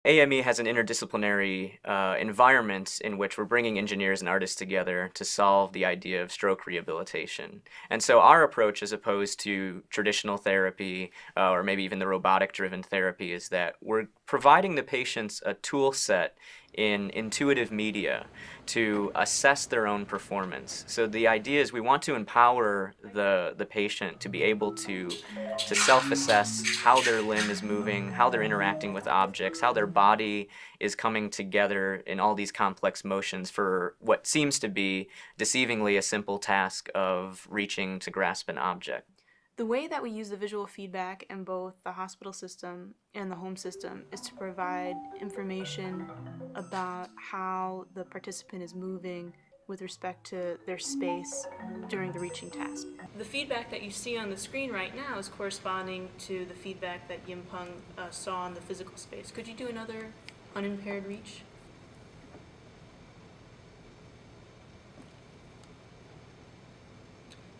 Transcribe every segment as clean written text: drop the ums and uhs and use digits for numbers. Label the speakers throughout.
Speaker 1: AME has an interdisciplinary environment in which we're bringing engineers and artists together to solve the idea of stroke rehabilitation. And so our approach, as opposed to traditional therapy or maybe even the robotic-driven therapy, is that we're providing the patients a tool set in intuitive media to assess their own performance. So the idea is we want to empower the patient to be able to self-assess how their limb is moving, how they're interacting with objects, how their body is coming together in all these complex motions for what seems to be deceivingly a simple task of reaching to grasp an object.
Speaker 2: The way that we use the visual feedback in both the hospital system and the home system is to provide information about how the participant is moving with respect to their space during the reaching task. The feedback that you see on the screen right now is corresponding to the feedback that Yimpeng saw in the physical space. Could you do another unimpaired reach?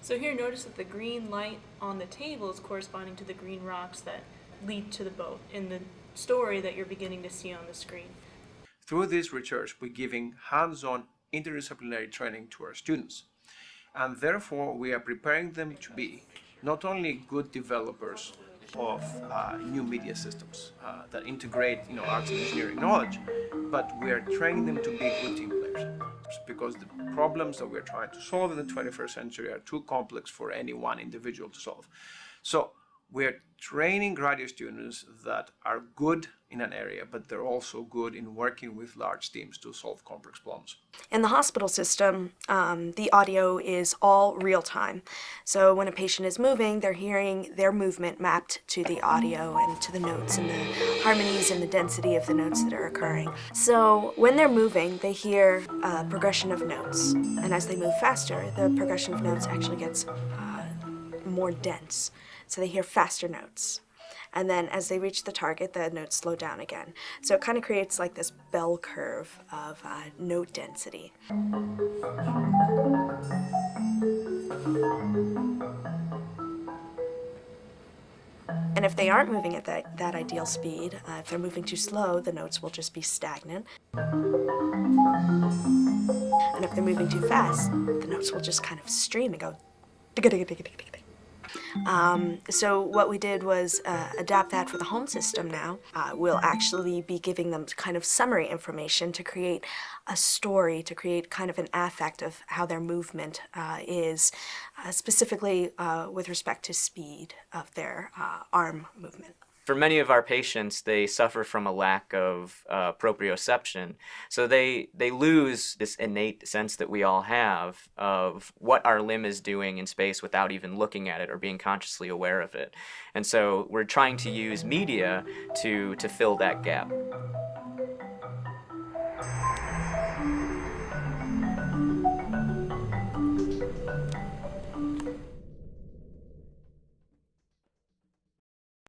Speaker 2: So here, notice that the green light on the table is corresponding to the green rocks that lead to the boat in the story that you're beginning to see on the screen.
Speaker 3: Through this research, we're giving hands-on interdisciplinary training to our students. And therefore, we are preparing them to be not only good developers of new media systems that integrate arts and engineering knowledge, but we are training them to be good team players. Because the problems that we're trying to solve in the 21st century are too complex for any one individual to solve. So we're training graduate students that are good in an area, but they're also good in working with large teams to solve complex problems.
Speaker 4: In the hospital system, the audio is all real time. So when a patient is moving, they're hearing their movement mapped to the audio and to the notes and the harmonies and the density of the notes that are occurring. So when they're moving, they hear a progression of notes. And as they move faster, the progression of notes actually gets more dense. So they hear faster notes. And then as they reach the target, the notes slow down again. So it kind of creates like this bell curve of note density. And if they aren't moving at that ideal speed, if they're moving too slow, the notes will just be stagnant. And if they're moving too fast, the notes will just kind of stream and go. So what we did was adapt that for the home system now. We'll actually be giving them kind of summary information to create a story, to create kind of an affect of how their movement is, specifically with respect to speed of their arm movement.
Speaker 1: For many of our patients, they suffer from a lack of proprioception. So they lose this innate sense that we all have of what our limb is doing in space without even looking at it or being consciously aware of it. And so we're trying to use media to fill that gap.